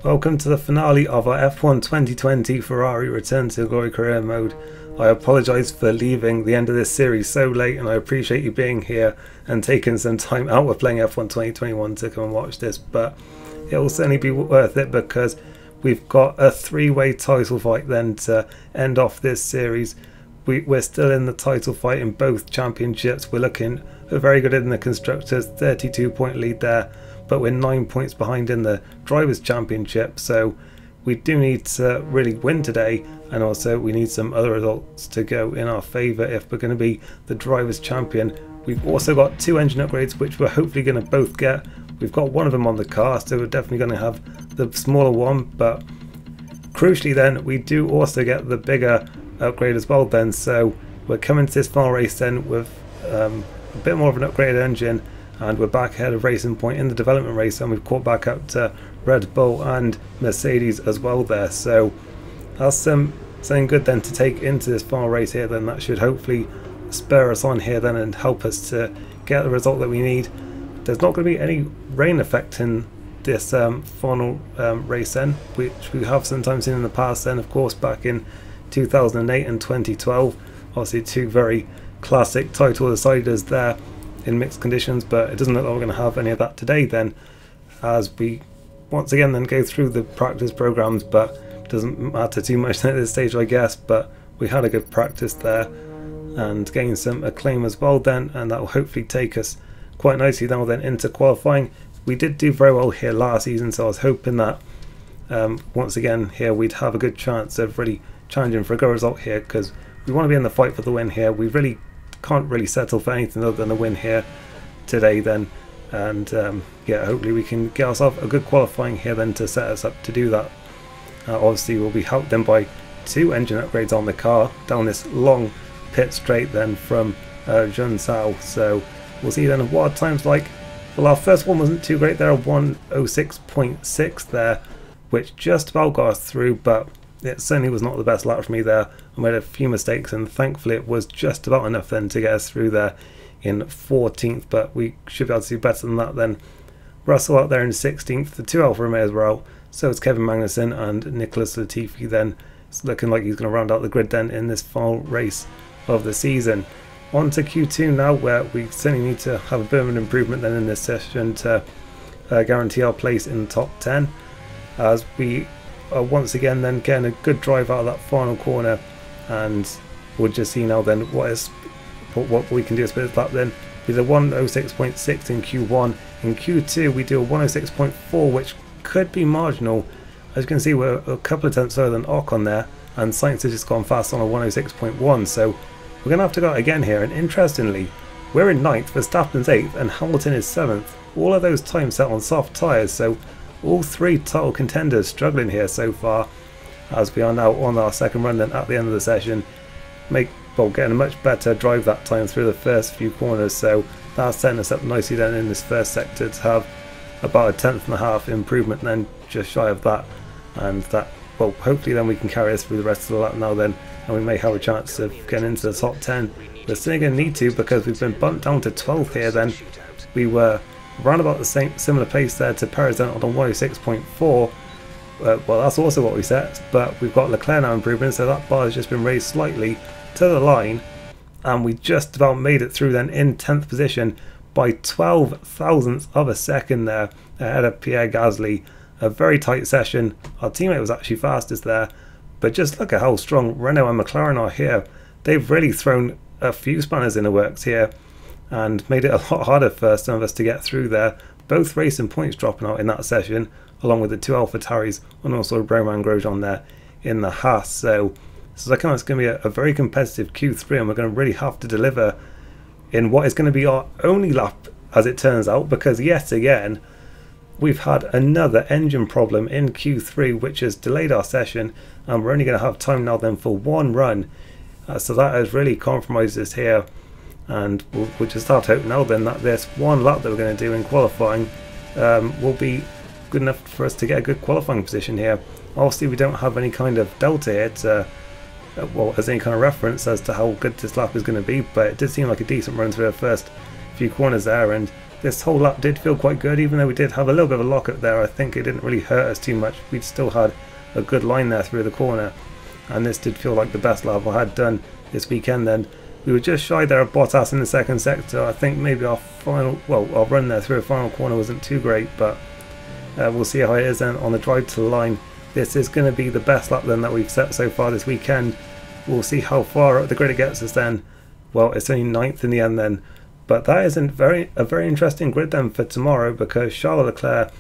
Welcome to the finale of our F1 2020 Ferrari Return to Glory career mode. I apologise for leaving the end of this series so late, and I appreciate you being here and taking some time out of playing F1 2021 to come and watch this, but it will certainly be worth it because we've got a three-way title fight then to end off this series. We're still in the title fight in both championships. We're looking very good in the Constructors, 32-point lead there, but we're 9 points behind in the Drivers' Championship, so we do need to really win today, and also we need some other results to go in our favour if we're going to be the Drivers' Champion. We've also got two engine upgrades which we're hopefully going to both get. We've got one of them on the car, so we're definitely going to have the smaller one, but crucially then we do also get the bigger upgrade as well then, so we're coming to this final race then with a bit more of an upgraded engine, and we're back ahead of Racing Point in the development race, and we've caught back up to Red Bull and Mercedes as well there, so that's something good then to take into this final race here. Then that should hopefully spur us on here then and help us to get the result that we need. There's not going to be any rain effect in this final race then, which we have sometimes seen in the past then, of course, back in 2008 and 2012. Obviously two very classic title deciders there in mixed conditions, but it doesn't look like we're going to have any of that today then, as we once again then go through the practice programs, but it doesn't matter too much at this stage I guess. But we had a good practice there and gained some acclaim as well then, and that will hopefully take us quite nicely now then into qualifying. We did do very well here last season, so I was hoping that once again here we'd have a good chance of really challenging for a good result here, because we want to be in the fight for the win here. We really can't really settle for anything other than a win here today then, and yeah, hopefully we can get ourselves a good qualifying here then to set us up to do that. Obviously we'll be helped then by two engine upgrades on the car down this long pit straight then from Junsao, so we'll see then what our time's like. Well, our first one wasn't too great there, 106.6 there, which just about got us through, but it certainly was not the best lap for me there. I made a few mistakes, and thankfully it was just about enough then to get us through there in 14th, but we should be able to do better than that then. Russell out there in 16th, the two Alfa Romeos were out, so it's Kevin Magnussen and Nicholas Latifi then. It's looking like he's going to round out the grid then in this final race of the season. On to Q2 now, where we certainly need to have a bit of an improvement then in this session to guarantee our place in the top 10, as we once again then getting a good drive out of that final corner, and we'll just see now then what we can do is split lap then. We did a 106.6 in Q1. In Q2 we do a 106.4, which could be marginal. As you can see, we're a couple of tenths slower than Ocon there, and Sainz has just gone fast on a 106.1, so we're going to have to go out again here. And interestingly, we're in 9th, Verstappen's 8th, and Hamilton is 7th. All of those times set on soft tyres, so all three title contenders struggling here so far, as we are now on our second run then at the end of the session. Getting a much better drive that time through the first few corners, so that's setting us up nicely then in this first sector to have about a 1/10.5 improvement then, just shy of that, and that, well, hopefully then we can carry us through the rest of the lap now then, and we may have a chance of getting into the top 10. We're still going to need to, because we've been bumped down to 12th here then. We were around about the similar pace there to Perez then on 106.4. Well, that's also what we set, but we've got Leclerc now improving, so that bar has just been raised slightly to the line, and we just about made it through then in 10th position by 12 thousandths of a second there ahead of Pierre Gasly. A very tight session. Our teammate was actually fastest there, but just look at how strong Renault and McLaren are here. They've really thrown a few spanners in the works here and made it a lot harder for some of us to get through there. Both Racing Points dropping out in that session, along with the two AlphaTauris, and also Romain Grosjean there in the Haas. So it's looking like it's going to be a very competitive Q3, and we're going to really have to deliver in what is going to be our only lap, as it turns out, because yet again we've had another engine problem in Q3 which has delayed our session, and we're only going to have time now then for one run, so that has really compromised us here, and we'll just start hoping now then that this one lap that we're going to do in qualifying will be good enough for us to get a good qualifying position here. Obviously we don't have any kind of delta here to well, as any kind of reference as to how good this lap is going to be, but it did seem like a decent run through the first few corners there, and this whole lap did feel quite good, even though we did have a little bit of a lockup there. I think it didn't really hurt us too much. We'd still had a good line there through the corner, and this did feel like the best lap I had done this weekend. Then we were just shy there of Bottas in the second sector. I think maybe our run there through a final corner wasn't too great, but we'll see how it is then on the drive to the line. This is going to be the best lap then that we've set so far this weekend. We'll see how far up the grid it gets us then. Well, it's only 9th in the end then. But that is a very interesting grid then for tomorrow, because Charles Leclerc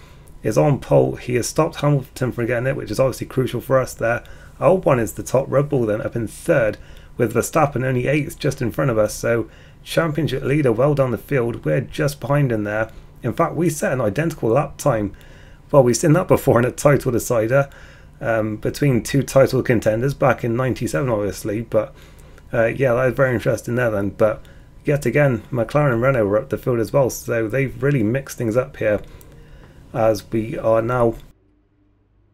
is on pole. He has stopped Hamilton from getting it, which is obviously crucial for us there. Albon is the top Red Bull then, up in 3rd, with Verstappen only 8th just in front of us. So championship leader well down the field. We're just behind him there. In fact, we set an identical lap time. Well, we've seen that before in a title decider between two title contenders back in '97 obviously. But yeah, that is very interesting there then. But yet again, McLaren and Renault were up the field as well, so they've really mixed things up here, as we are now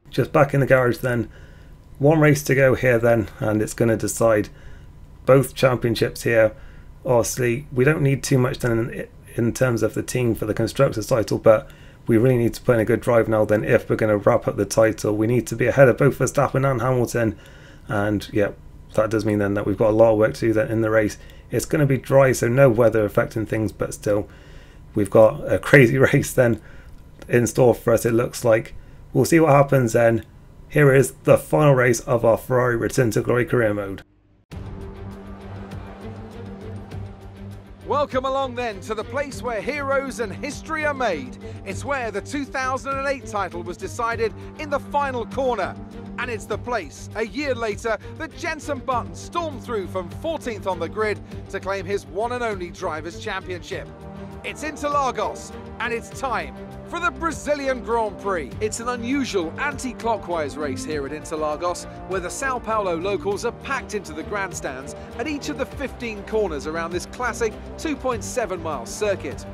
just back in the garage then. One race to go here then, and it's going to decide both championships here. Obviously, we don't need too much then in terms of the team for the Constructors title, but we really need to put in a good drive now then if we're going to wrap up the title. We need to be ahead of both Verstappen and Hamilton, and yeah, that does mean then that we've got a lot of work to do then in the race. It's going to be dry, so no weather affecting things, but still, we've got a crazy race then in store for us, it looks like. We'll see what happens then. Here is the final race of our Ferrari Return to Glory career mode. Welcome along then to the place where heroes and history are made. It's where the 2008 title was decided in the final corner. And it's the place, a year later, that Jenson Button stormed through from 14th on the grid to claim his one and only Drivers' Championship. It's Interlagos, and it's time for the Brazilian Grand Prix. It's an unusual anti-clockwise race here at Interlagos, where the Sao Paulo locals are packed into the grandstands at each of the 15 corners around this classic 2.7-mile circuit.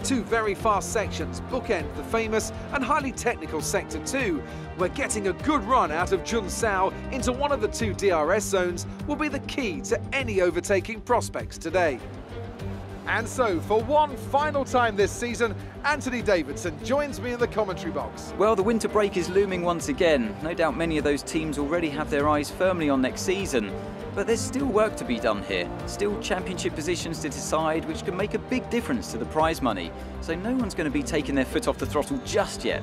Two very fast sections bookend the famous and highly technical Sector 2, where getting a good run out of Junsao into one of the two DRS zones will be the key to any overtaking prospects today. And so, for one final time this season, Anthony Davidson joins me in the commentary box. Well, the winter break is looming once again. No doubt many of those teams already have their eyes firmly on next season. But there's still work to be done here. Still championship positions to decide, which can make a big difference to the prize money. So no one's going to be taking their foot off the throttle just yet.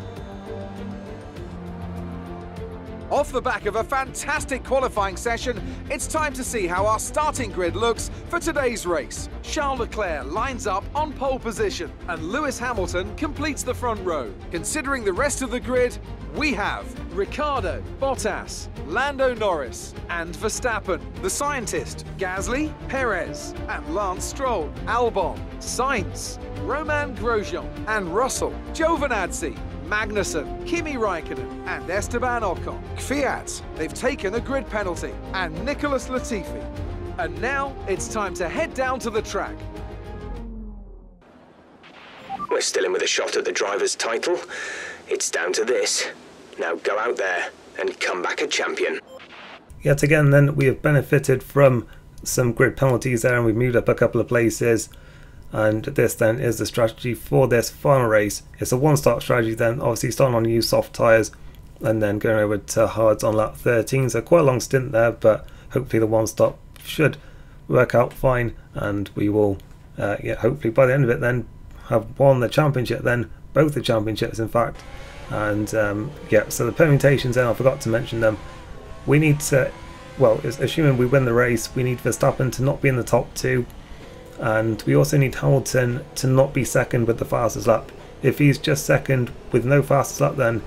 Off the back of a fantastic qualifying session, it's time to see how our starting grid looks for today's race. Charles Leclerc lines up on pole position, and Lewis Hamilton completes the front row. Considering the rest of the grid, we have Ricciardo, Bottas, Lando Norris, and Verstappen. The scientist, Gasly, Perez, and Lance Stroll, Albon, Sainz, Romain Grosjean, and Russell, Giovinazzi, Magnussen, Kimi Raikkonen, and Esteban Ocon. Kvyat, they've taken a grid penalty, and Nicholas Latifi. And now it's time to head down to the track. We're still in with a shot at the driver's title. It's down to this. Now go out there and come back a champion. Yet again then, we have benefited from some grid penalties there, and we've moved up a couple of places. And this then is the strategy for this final race. It's a one-stop strategy then, obviously starting on new soft tyres and then going over to hards on lap 13. So quite a long stint there, but hopefully the one-stop should work out fine, and we will, hopefully by the end of it then, have won the championship then, both the championships in fact. And yeah, so the permutations then, I forgot to mention them. We need to, well, assuming we win the race, we need Verstappen to not be in the top two. And we also need Hamilton to not be second with the fastest lap. If he's just second with no fastest lap, then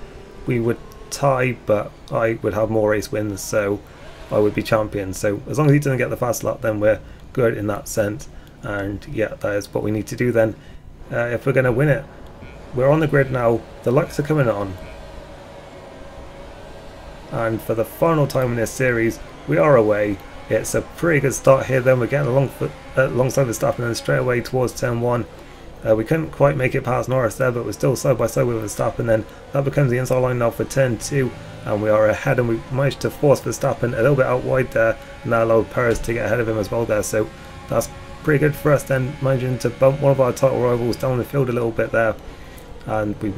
we would tie, but I would have more race wins, so I would be champion. So as long as he doesn't get the fastest lap, then we're good in that sense. And yeah, that is what we need to do then if we're going to win it. We're on the grid now, the lights are coming on. And for the final time in this series, we are away. It's a pretty good start here then. We're getting alongside Verstappen and straight away towards turn 1. We couldn't quite make it past Norris there, but we're still side by side with Verstappen then. That becomes the inside line now for turn 2, and we are ahead, and we managed to force Verstappen a little bit out wide there, and that allowed Perez to get ahead of him as well there. So that's pretty good for us then, managing to bump one of our title rivals down the field a little bit there, and we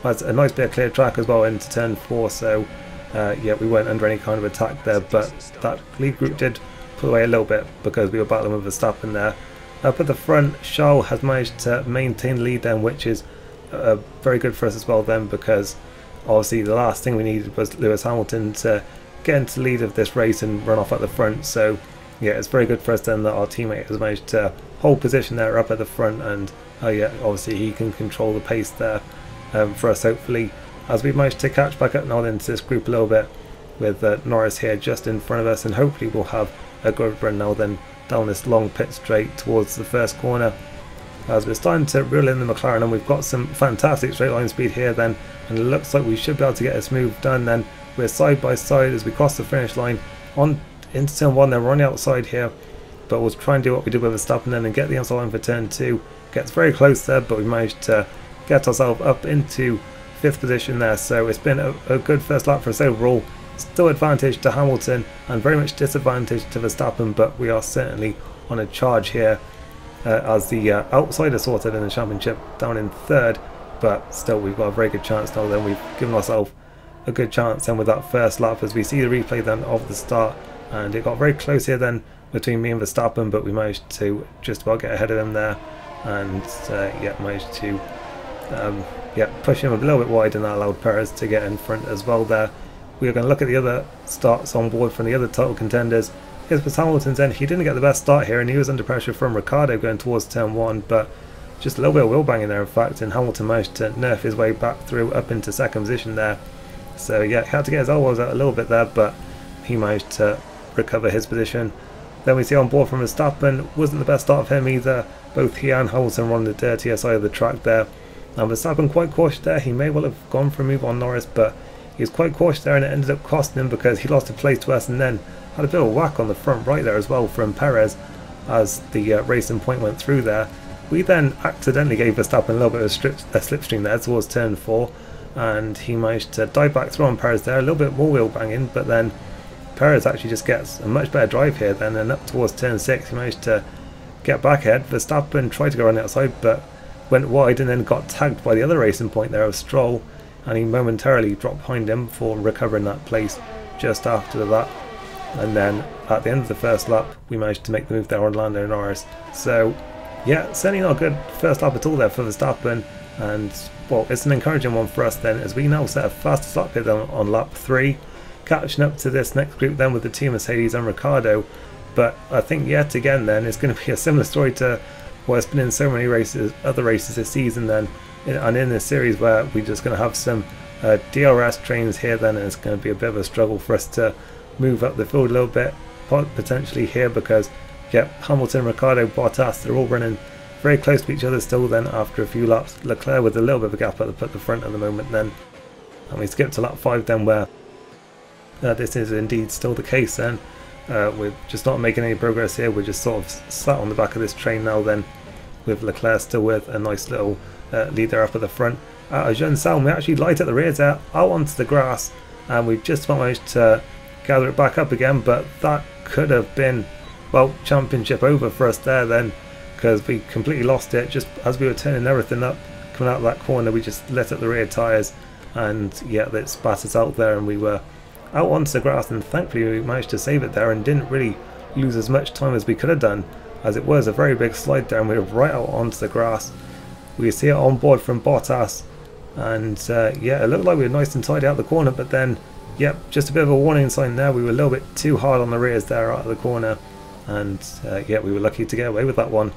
had a nice bit of clear track as well into turn 4, so yeah, we weren't under any kind of attack there, but that lead group did pull away a little bit because we were battling with Verstappen there. Up at the front, Charles has managed to maintain the lead then, which is very good for us as well then, because obviously the last thing we needed was Lewis Hamilton to get into the lead of this race and run off at the front. So yeah, it's very good for us then that our teammate has managed to hold position there up at the front, and yeah, obviously he can control the pace there for us hopefully, as we've managed to catch back up now into this group a little bit with Norris here just in front of us, and hopefully we'll have a good run now then down this long pit straight towards the first corner, as we're starting to reel in the McLaren, and we've got some fantastic straight line speed here then, and it looks like we should be able to get this move done then. We're side by side as we cross the finish line on into turn 1 then. We're on the outside here, but we'll try and do what we did with Verstappen then and get the outside line for turn 2. Gets very close there, but we managed to get ourselves up into 5th position there, so it's been a good first lap for us overall. Still advantage to Hamilton and very much disadvantage to Verstappen, but we are certainly on a charge here as the outsider sorted in the championship down in 3rd, but still we've got a very good chance now then. We've given ourselves a good chance then with that first lap, as we see the replay then of the start, and it got very close here then between me and Verstappen, but we managed to just about get ahead of him there, and yeah, managed to yeah, push him a little bit wide, and that allowed Perez to get in front as well there. We are going to look at the other starts on board from the other title contenders. This was Hamilton's end. He didn't get the best start here, and he was under pressure from Ricciardo going towards turn 1, but just a little bit of wheel banging there in fact, and Hamilton managed to nerf his way back through up into 2nd position there. So yeah, he had to get his elbows out a little bit there, but he managed to recover his position. Then we see on board from Verstappen, wasn't the best start of him either. Both he and Hamilton were on the dirtier side of the track there. And Verstappen quite cautious there. He may well have gone for a move on Norris, but he was quite cautious there, and it ended up costing him because he lost a place to us, and then had a bit of a whack on the front right there as well from Perez as the racing point went through there. We then accidentally gave Verstappen a little bit of a slipstream there towards turn 4, and he managed to dive back through on Perez there, a little bit more wheel banging, but then Perez actually just gets a much better drive here then, and up towards turn 6 he managed to get back ahead. Verstappen tried to go around the outside but went wide, and then got tagged by the other racing point there of Stroll, and he momentarily dropped behind him before recovering that place just after that. And then at the end of the first lap we managed to make the move there on Lando Norris. So yeah, certainly not a good first lap at all there for Verstappen, and well, it's an encouraging one for us then, as we now set a fastest lap here on lap 3, catching up to this next group then with the team Mercedes and Ricciardo. But I think yet again then it's going to be a similar story to what it's been in so many races, other races this season then, and in this series, where we're just going to have some DRS trains here then, and it's going to be a bit of a struggle for us to move up the field a little bit potentially here, because yeah, Hamilton, Ricciardo, Bottas, they're all running very close to each other still then after a few laps. Leclerc with a little bit of a gap at the front at the moment then, and we skip to lap 5 then, where this is indeed still the case then. We're just not making any progress here. We're just sort of sat on the back of this train now then, with Leclerc still with a nice little lead there up at the front. Jean Salm, we actually light at the rear there, out onto the grass, and we've just managed to gather it back up again, but that could have been, well, championship over for us there then, because we completely lost it just as we were turning everything up. Coming out of that corner, we just lit up the rear tyres, and yeah, that spat us out there, and we were out onto the grass, and thankfully we managed to save it there and didn't really lose as much time as we could have done, as it was a very big slide down. We were right out onto the grass. We see it on board from Bottas, and yeah, it looked like we were nice and tidy out the corner, but then yep, just a bit of a warning sign there. We were a little bit too hard on the rears there out of the corner, and yeah, we were lucky to get away with that one.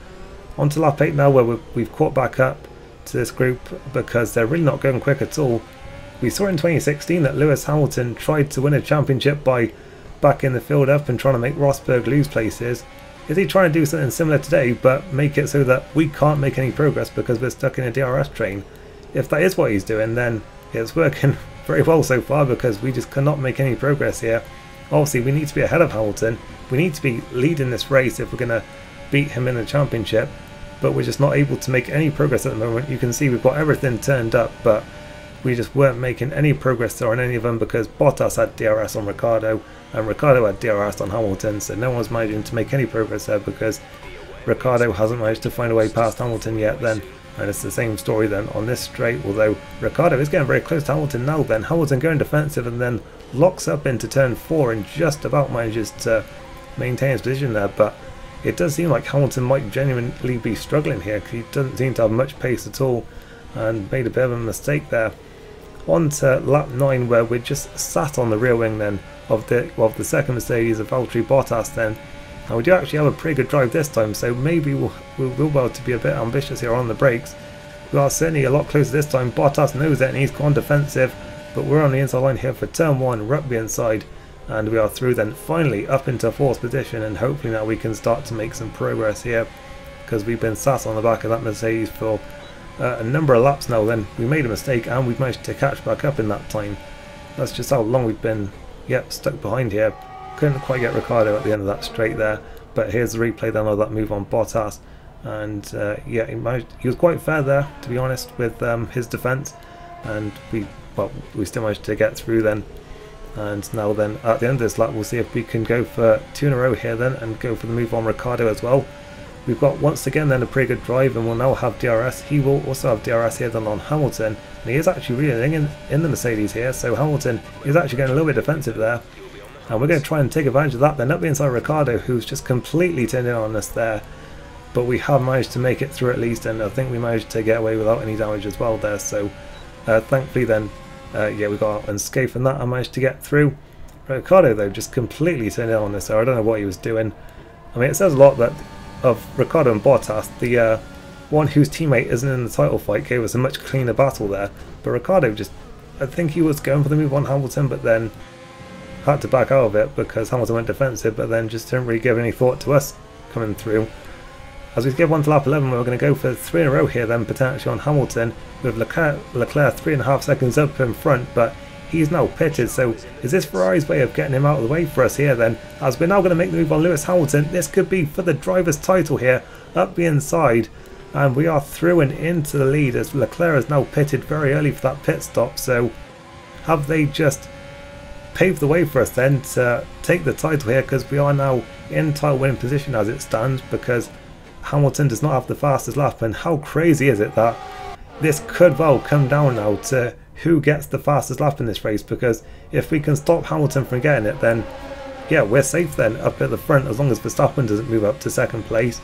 On to lap 8 now, where we've caught back up to this group because they're really not going quick at all. We saw in 2016 that Lewis Hamilton tried to win a championship by backing the field up and trying to make Rosberg lose places. Is he trying to do something similar today, but make it so that we can't make any progress because we're stuck in a DRS train? If that is what he's doing, then it's working very well so far, because we just cannot make any progress here. Obviously we need to be ahead of Hamilton, we need to be leading this race if we're going to beat him in the championship, but we're just not able to make any progress at the moment. You can see we've got everything turned up, but we just weren't making any progress there on any of them, because Bottas had DRS on Ricciardo and Ricciardo had DRS on Hamilton, so no one's managing to make any progress there, because Ricciardo hasn't managed to find a way past Hamilton yet then, and it's the same story then on this straight, although Ricciardo is getting very close to Hamilton now then. Hamilton going defensive and then locks up into turn 4 and just about manages to maintain his position there, but it does seem like Hamilton might genuinely be struggling here because he doesn't seem to have much pace at all and made a bit of a mistake there. On to lap 9 where we're just sat on the rear wing then of the second Mercedes of Valtteri Bottas then. And we do actually have a pretty good drive this time, so maybe we'll be able to be a bit ambitious here on the brakes. We are certainly a lot closer this time. Bottas knows it and he's gone defensive, but we're on the inside line here for turn 1, we're up the inside, and we are through then finally up into 4th position, and hopefully now we can start to make some progress here, because we've been sat on the back of that Mercedes for a number of laps now then. We made a mistake and we've managed to catch back up in that time. That's just how long we've been stuck behind here. Couldn't quite get Ricciardo at the end of that straight there, but here's the replay then of that move on Bottas, and yeah, he was quite fair there, to be honest, with his defence, and we still managed to get through then. And now then at the end of this lap we'll see if we can go for 2 in a row here then and go for the move on Ricciardo as well. We've got once again then a pretty good drive, and we'll now have DRS. He will also have DRS here then on Hamilton, and he is actually reeling in the Mercedes here, so Hamilton is actually getting a little bit defensive there. And we're going to try and take advantage of that then, up the inside Ricciardo, who's just completely turned in on us there. But we have managed to make it through at least, and I think we managed to get away without any damage as well there. So thankfully then, yeah, we got unscathed from that and managed to get through. Ricciardo though just completely turned in on us there. I don't know what he was doing. I mean, it says a lot that of Ricciardo and Bottas, the one whose teammate isn't in the title fight gave us a much cleaner battle there. But Ricciardo just, I think he was going for the move on Hamilton, but then had to back out of it because Hamilton went defensive, but then just didn't really give any thought to us coming through. As we skip on to lap 11, we're going to go for 3 in a row here then, potentially on Hamilton, with Leclerc 3.5 seconds up in front, but he's now pitted. So is this Ferrari's way of getting him out of the way for us here then, as we're now going to make the move on Lewis Hamilton? This could be for the driver's title here, up the inside, and we are through and into the lead as Leclerc is now pitted very early for that pit stop. So have they just paved the way for us then to take the title here, because we are now in title winning position as it stands, because Hamilton does not have the fastest lap. And how crazy is it that this could well come down now to who gets the fastest lap in this race, because if we can stop Hamilton from getting it, then yeah, we're safe then up at the front, as long as Verstappen doesn't move up to 2nd place.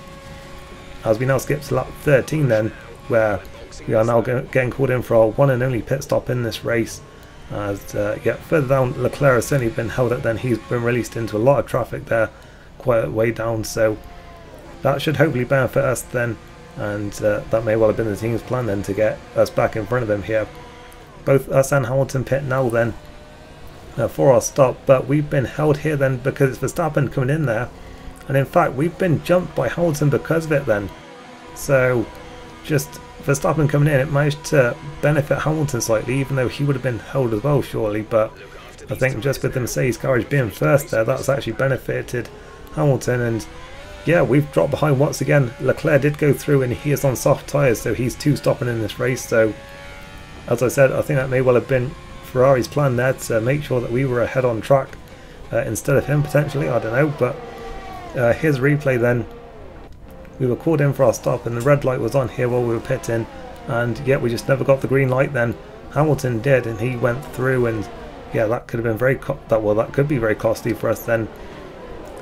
As we now skip to lap 13 then, where we are now getting called in for our one and only pit stop in this race. As yeah, further down, Leclerc has certainly been held up then. He's been released into a lot of traffic there, quite a way down, so that should hopefully benefit us then, and that may well have been the team's plan then, to get us back in front of them here. Both us and Hamilton pit now then for our stop, but we've been held here then because it's Verstappen coming in there, and in fact we've been jumped by Hamilton because of it then. So just Verstappen coming in, it managed to benefit Hamilton slightly, even though he would have been held as well surely, but I think just with the Mercedes garage being first there, that's actually benefited Hamilton. And yeah, we've dropped behind once again. Leclerc did go through and he is on soft tyres, so he's 2 stopping in this race. So as I said, I think that may well have been Ferrari's plan there, to make sure that we were ahead on track instead of him potentially, I don't know. But here's a replay then. We were called in for our stop and the red light was on here while we were pitting, and yet we just never got the green light then. Hamilton did, and he went through, and yeah, that could have been that could be very costly for us then,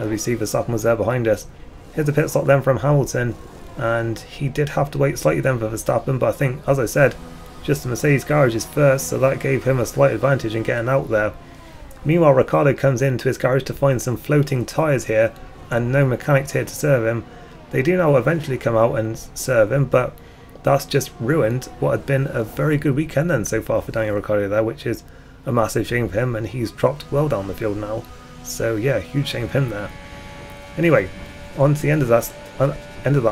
as we see Verstappen was there behind us. Here's a pit stop then from Hamilton, and he did have to wait slightly then for Verstappen, but I think, as I said, just the Mercedes garage is first, so that gave him a slight advantage in getting out there. Meanwhile, Ricciardo comes into his garage to find some floating tyres here and no mechanics here to serve him. They do now eventually come out and serve him, but that's just ruined what had been a very good weekend then so far for Daniel Ricciardo there, which is a massive shame for him, and he's dropped well down the field now. So yeah, huge shame for him there. Anyway, on to the end of that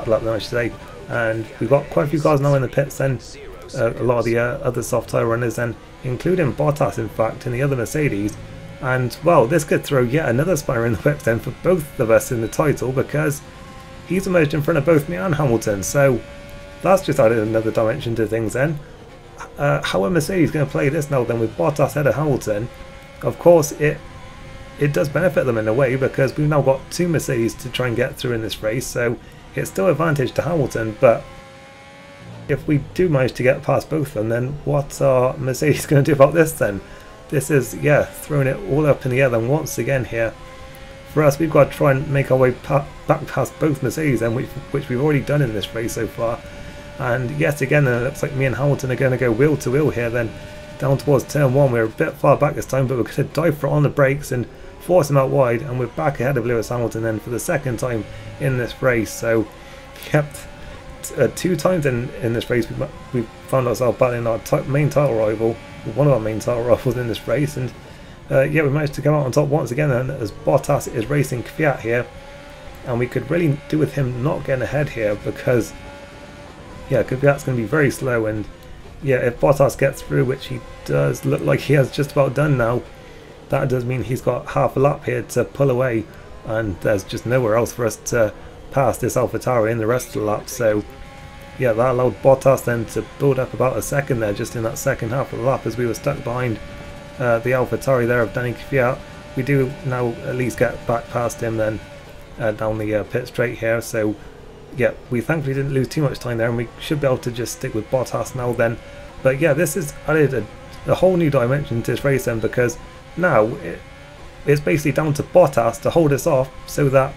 lap then, I should say, and we've got quite a few cars now in the pits then, a lot of the other soft tyre runners then, including Bottas in fact in the other Mercedes. And well, this could throw yet another spanner in the whips then for both of us in the title, because he's emerged in front of both me and Hamilton, so that's just added another dimension to things then. How are Mercedes going to play this now then with Bottas ahead of Hamilton? Of course it does benefit them in a way, because we've now got 2 Mercedes to try and get through in this race, so it's still advantage to Hamilton, but if we do manage to get past both of them, then what are Mercedes going to do about this then? This is, yeah, throwing it all up in the air then once again here. For us, we've got to try and make our way back past both Mercedes, then, which we've already done in this race so far. And yet again, then, it looks like me and Hamilton are going to go wheel to wheel here then, down towards turn 1. We're a bit far back this time, but we're going to dive for it on the brakes and force him out wide, and we're back ahead of Lewis Hamilton then for the second time in this race. So, yep, 2 times in this race we found ourselves battling our main title rival, one of our main title rivals in this race, and yeah, we managed to come out on top once again then, as Bottas is racing Kvyat here, and we could really do with him not getting ahead here, because yeah, Kvyat's going to be very slow, and yeah, if Bottas gets through, which he does look like he has just about done now, that does mean he's got half a lap here to pull away, and there's just nowhere else for us to pass this AlphaTauri in the rest of the lap. So yeah, that allowed Bottas then to build up about a second there just in that second half of the lap, as we were stuck behind the AlphaTauri there of Danny Kvyat. We do now at least get back past him then down the pit straight here. So yeah, we thankfully didn't lose too much time there, and we should be able to just stick with Bottas now then. But yeah, this has added a whole new dimension to this race then, because now it's basically down to Bottas to hold us off so that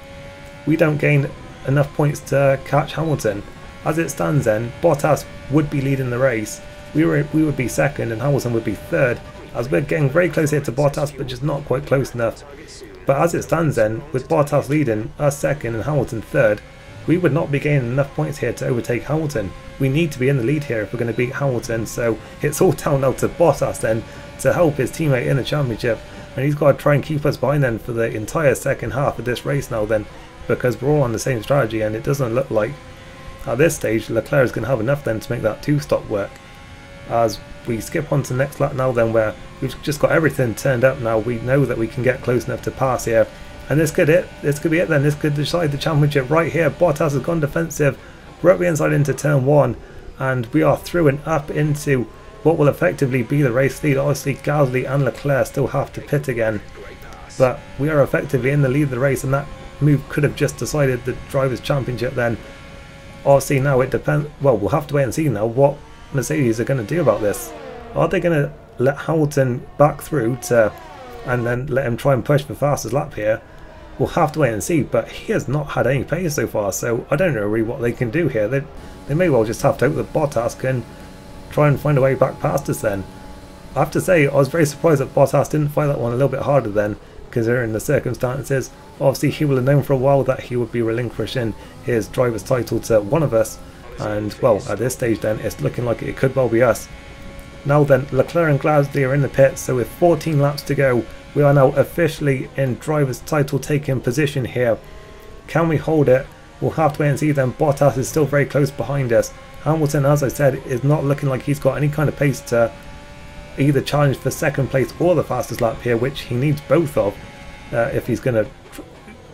we don't gain enough points to catch Hamilton. As it stands then, Bottas would be leading the race, we would be second, and Hamilton would be third, as we're getting very close here to Bottas, but just not quite close enough. But as it stands then, with Bottas leading, us second and Hamilton third, we would not be gaining enough points here to overtake Hamilton. We need to be in the lead here if we're going to beat Hamilton, so it's all down now to Bottas then to help his teammate in the championship, and he's got to try and keep us behind then for the entire second half of this race now then, because we're all on the same strategy, and it doesn't look like at this stage Leclerc is going to have enough then to make that 2-stop work. As we skip on to the next lap now then, where we've just got everything turned up now, we know that we can get close enough to pass here, and this could be it then. This could decide the championship right here. Bottas has gone defensive, we're up the inside into turn 1, and we are through and up into what will effectively be the race lead. Obviously Gasly and Leclerc still have to pit again, but we are effectively in the lead of the race, and that move could have just decided the Drivers' Championship then. Obviously now it depends, well, we'll have to wait and see now what Mercedes are going to do about this. Are they going to let Hamilton back through and then let him try and push the fastest lap here? We'll have to wait and see, but he has not had any pace so far, so I don't know really what they can do here. They may well just have to hope that Bottas can try and find a way back past us then. I have to say, I was very surprised that Bottas didn't fight that one a little bit harder then, considering the circumstances. Obviously he will have known for a while that he would be relinquishing his driver's title to one of us, and well, at this stage then it's looking like it could well be us. Now then, Leclerc and Gasly are in the pits, so with 14 laps to go, we are now officially in driver's title taking position here. Can we hold it? We'll have to wait and see then. Bottas is still very close behind us. Hamilton, as I said, is not looking like he's got any kind of pace to either challenge for second place or the fastest lap here, which he needs both of if he's going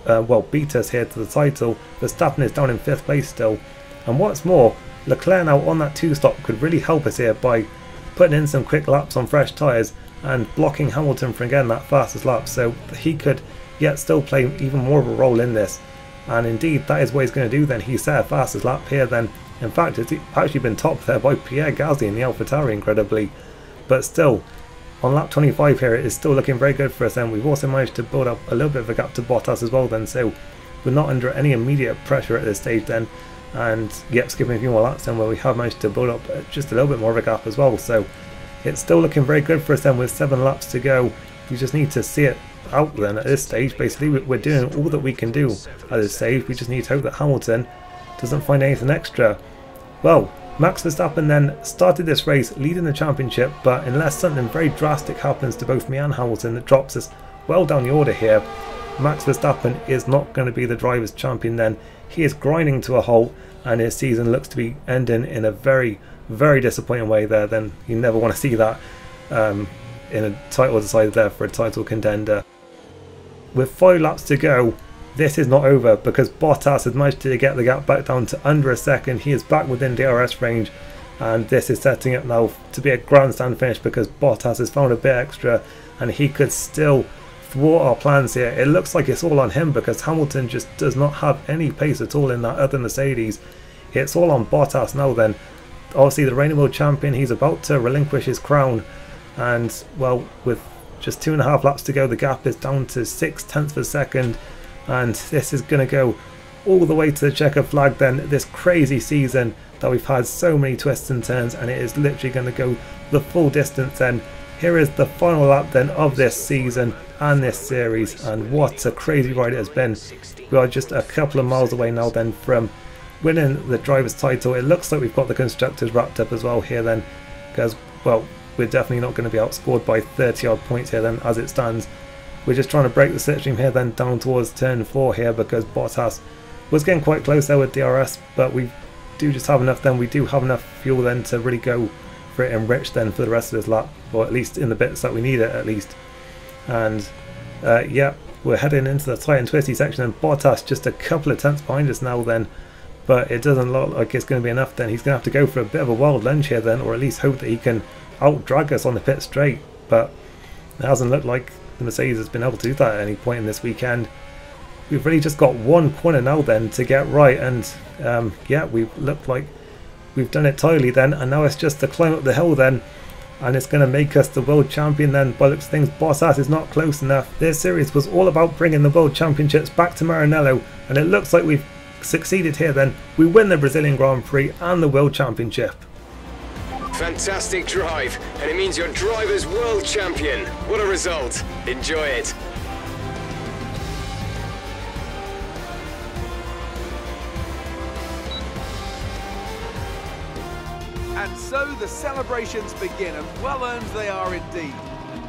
to well, beat us here to the title. Verstappen is down in 5th place still, and what's more, Leclerc now on that 2-stop could really help us here by putting in some quick laps on fresh tyres and blocking Hamilton from getting that fastest lap, so he could yet still play even more of a role in this. And indeed that is what he's going to do then. He set a fastest lap here then. In fact, it's actually been topped there by Pierre Gasly in the AlphaTauri incredibly, but still on lap 25 here it is still looking very good for us then. We've also managed to build up a little bit of a gap to Bottas as well then, so we're not under any immediate pressure at this stage then, and yep, skipping a few more laps then where we have managed to build up just a little bit more of a gap as well. So it's still looking very good for us then with 7 laps to go. We just need to see it out then at this stage. Basically we're doing all that we can do at this stage. We just need to hope that Hamilton doesn't find anything extra. Well, Max Verstappen then started this race leading the championship, but unless something very drastic happens to both me and Hamilton that drops us well down the order here, Max Verstappen is not going to be the Drivers' Champion then. He is grinding to a halt, and his season looks to be ending in a very, very disappointing way there. Then you never want to see that in a title decided there for a title contender. With 5 laps to go, this is not over, because Bottas has managed to get the gap back down to under a second. He is back within DRS range, and this is setting up now to be a grandstand finish, because Bottas has found a bit extra and he could still thwart our plans here. It looks like it's all on him because Hamilton just does not have any pace at all in that other Mercedes. It's all on Bottas now then. Obviously the reigning world champion, he's about to relinquish his crown, and well, with just 2.5 laps to go, the gap is down to 0.6 of a second, and this is going to go all the way to the checkered flag then. This crazy season that we've had so many twists and turns, and it is literally going to go the full distance then. Here is the final lap then of this season and this series, and what a crazy ride it has been. We are just a couple of miles away now then from winning the driver's title. It looks like we've got the constructors wrapped up as well here then, because well, we're definitely not going to be outscored by 30 odd points here then as it stands. We're just trying to break the slipstream here then down towards turn 4 here, because Bottas was getting quite close there with DRS, but we do just have enough then. We do have enough fuel then to really go for it enriched then for the rest of this lap, or at least in the bits that we need it at least. And yeah, we're heading into the tight and twisty section, and Bottas just a couple of tenths behind us now then, but it doesn't look like it's going to be enough then. He's going to have to go for a bit of a wild lunge here then, or at least hope that he can out drag us on the pit straight, but it hasn't looked like the Mercedes has been able to do that at any point in this weekend. We've really just got one corner now then to get right, and yeah, we look like we've done it tidily then, and now it's just to climb up the hill then, and it's going to make us the world champion then. By the looks of things, Bottas is not close enough. This series was all about bringing the world championships back to Maranello, and it looks like we've succeeded here then. We win the Brazilian Grand Prix and the world championship. Fantastic drive, and it means your driver's world champion. What a result. Enjoy it. And so the celebrations begin, and well earned they are indeed.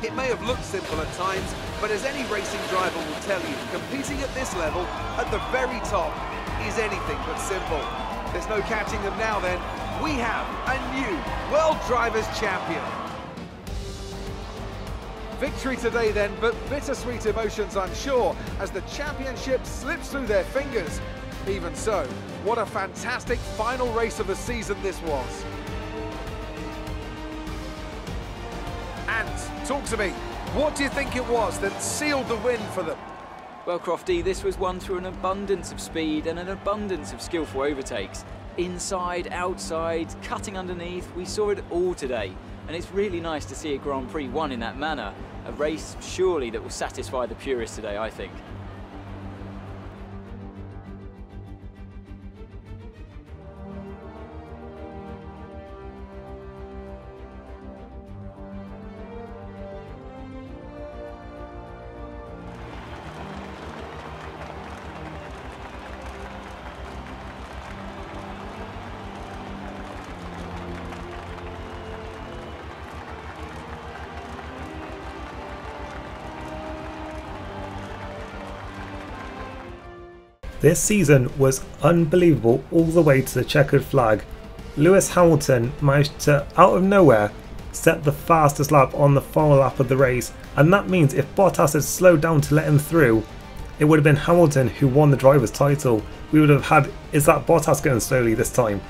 It may have looked simple at times, but as any racing driver will tell you, competing at this level, at the very top, is anything but simple. There's no catching them now then. We have a new World Drivers' Champion. Victory today then, but bittersweet emotions I'm sure, as the championship slips through their fingers. Even so, what a fantastic final race of the season this was. And talk to me, what do you think it was that sealed the win for them? Well, Crofty, this was won through an abundance of speed and an abundance of skillful overtakes. Inside, outside, cutting underneath, we saw it all today. And it's really nice to see a Grand Prix won in that manner. A race, surely, that will satisfy the purists today, I think. This season was unbelievable all the way to the checkered flag. Lewis Hamilton managed to, out of nowhere, set the fastest lap on the final lap of the race, and that means if Bottas had slowed down to let him through, it would have been Hamilton who won the driver's title. We would have had, is that Bottas going slowly this time?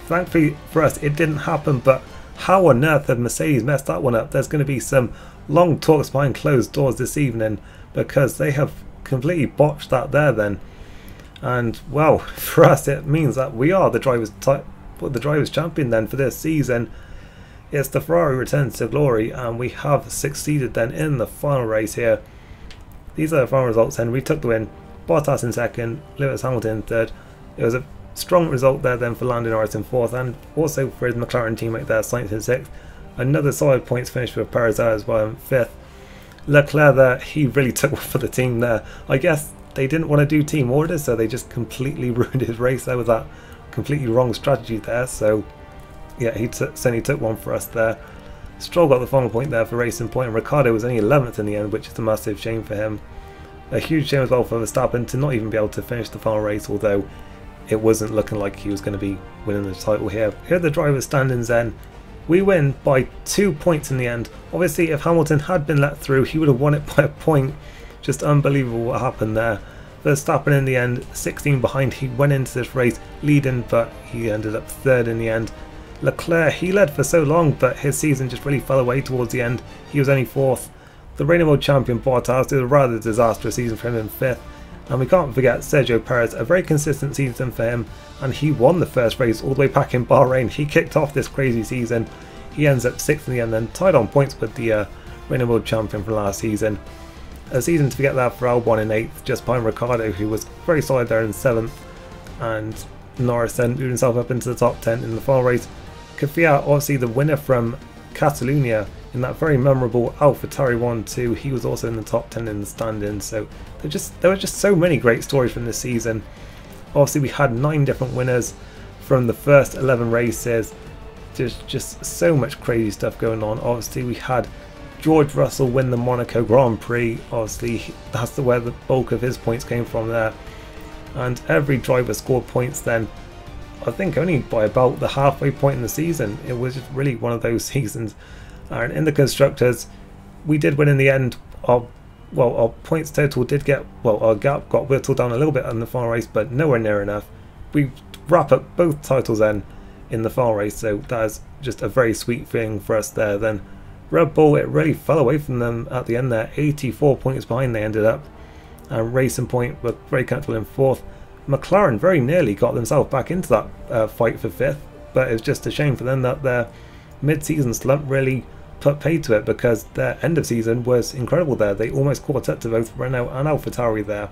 Thankfully for us it didn't happen, but how on earth had Mercedes messed that one up? There's going to be some long talks behind closed doors this evening, because they have completely botched that there then. And well, for us it means that we are the drivers' champion then for this season. It's the Ferrari returns to glory, and we have succeeded then in the final race here. These are the final results, and we took the win. Bottas in second, Lewis Hamilton in third. It was a strong result there then for Lando Norris in fourth, and also for his McLaren teammate there, Sainz in sixth. Another solid points finish for Perez there as well in fifth. Leclerc there, he really took one for the team there. I guess they didn't want to do team orders, so they just completely ruined his race there with that completely wrong strategy there. So yeah, he certainly took one for us there. Stroll got the final point there for Racing Point, and Ricciardo was only 11th in the end, which is a massive shame for him. A huge shame as well for Verstappen to not even be able to finish the final race, although it wasn't looking like he was going to be winning the title here. Here are the drivers' standings then. We win by 2 points in the end. Obviously if Hamilton had been let through, he would have won it by a point. Just unbelievable what happened there. Verstappen in the end, 16 behind. He went into this race leading, but he ended up third in the end. Leclerc, he led for so long, but his season just really fell away towards the end. He was only fourth. The reigning world champion Bottas did a rather disastrous season for him in 5th, and we can't forget Sergio Perez, a very consistent season for him, and he won the first race all the way back in Bahrain. He kicked off this crazy season. He ends up 6th in the end, then tied on points with the reigning world champion from last season. A season to forget that for Albon in 8th, just behind Ricciardo, who was very solid there in 7th, and Norris then moved himself up into the top 10 in the final race. Kvyat, obviously the winner from Catalonia in that very memorable AlphaTauri 1-2, he was also in the top 10 in the standings. So there were just so many great stories from this season. Obviously we had 9 different winners from the first 11 races. There's just so much crazy stuff going on. Obviously we had George Russell win the Monaco Grand Prix. Obviously that's where the bulk of his points came from there. And every driver scored points then, I think only by about the halfway point in the season. It was just really one of those seasons. And in the constructors, we did win in the end. Our points total did get, our gap got whittled down a little bit in the final race, but nowhere near enough. We wrap up both titles then in the final race, so that is just a very sweet thing for us there. Then Red Bull, it really fell away from them at the end there. 84 points behind they ended up, and Racing Point were very comfortable in 4th. McLaren very nearly got themselves back into that fight for 5th, but it's just a shame for them that their mid-season slump really put paid to it, because their end of season was incredible there. They almost caught up to both Renault and AlphaTauri there.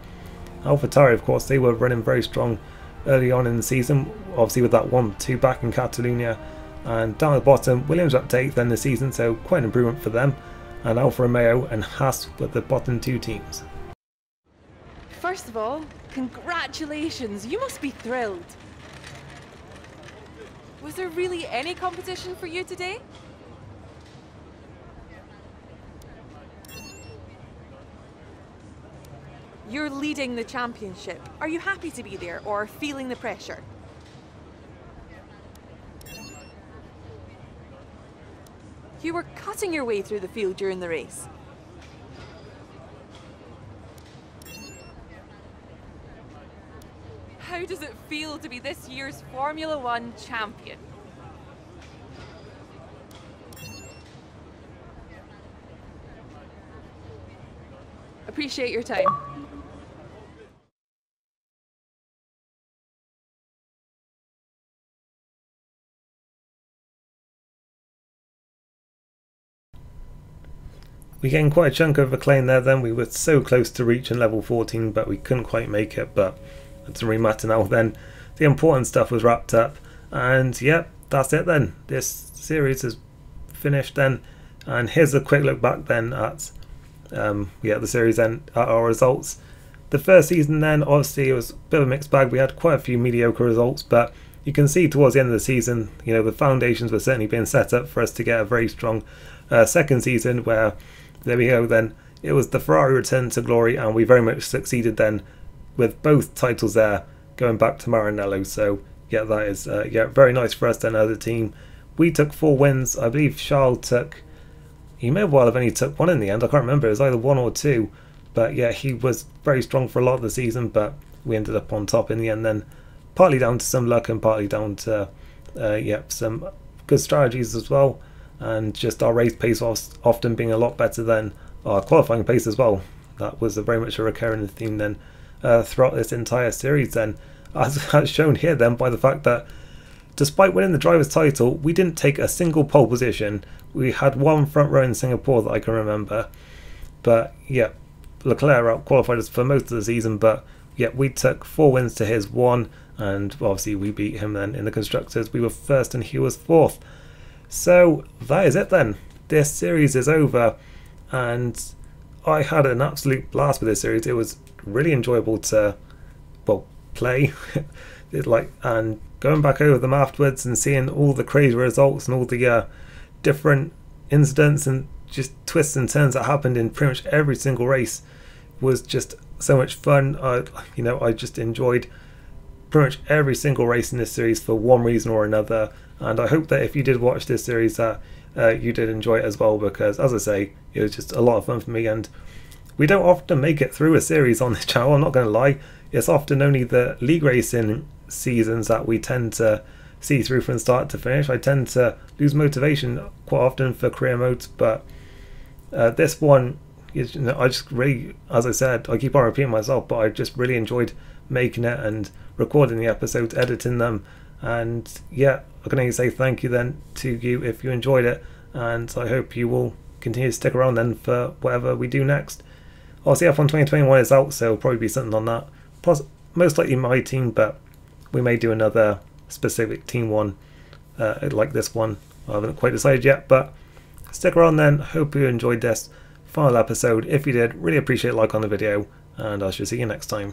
AlphaTauri, of course, they were running very strong early on in the season, obviously with that 1-2 back in Catalonia, and down at the bottom Williams up to 8th in the season, so quite an improvement for them, and Alfa Romeo and Haas were the bottom 2 teams. First of all, congratulations, you must be thrilled. Was there really any competition for you today? You're leading the championship. Are you happy to be there or feeling the pressure? You were cutting your way through the field during the race. How does it feel to be this year's Formula One champion? Appreciate your time. We gained quite a chunk of acclaim there then. We were so close to reaching level 14, but we couldn't quite make it, but it doesn't really matter now then. The important stuff was wrapped up, and yeah, that's it then. This series is finished then, and here's a quick look back then at the series then, at our results. The first season then, obviously it was a bit of a mixed bag. We had quite a few mediocre results, but you can see towards the end of the season, you know, the foundations were certainly being set up for us to get a very strong second season, where there we go then. It was the Ferrari return to glory, and we very much succeeded then with both titles there going back to Maranello. So yeah, that is very nice for us then as a team. We took 4 wins. I believe Charles took, he may well have only took 1 in the end. I can't remember, it was either 1 or 2, but yeah, he was very strong for a lot of the season, but we ended up on top in the end then, partly down to some luck and partly down to some good strategies as well, and just our race pace was often being a lot better than our qualifying pace as well. That was very much a recurring theme then throughout this entire series then, as shown here then by the fact that despite winning the driver's title, we didn't take a single pole position. We had 1 front row in Singapore that I can remember, but yeah, Leclerc out qualified us for most of the season, but yeah, we took 4 wins to his 1, and obviously we beat him then in the constructors. We were 1st and he was 4th. So that is it then. This series is over, and I had an absolute blast with this series. It was really enjoyable to play and going back over them afterwards and seeing all the crazy results and all the different incidents and just twists and turns that happened in pretty much every single race was just so much fun. I just enjoyed pretty much every single race in this series for one reason or another, and I hope that if you did watch this series that you did enjoy it as well, because as I say, it was just a lot of fun for me, and we don't often make it through a series on this channel, I'm not going to lie. It's often only the league racing seasons that we tend to see through from start to finish. I tend to lose motivation quite often for career modes, but this one I just really, as I said, I keep on repeating myself, but I just really enjoyed making it and recording the episodes, editing them, and yeah, I can only say thank you then to you if you enjoyed it, and I hope you will continue to stick around then for whatever we do next. Obviously F1 2021 is out, so it'll probably be something on that. Most likely my team, but we may do another specific team one like this one. I haven't quite decided yet, but stick around then. Hope you enjoyed this final episode. If you did, really appreciate a like on the video, and I shall see you next time.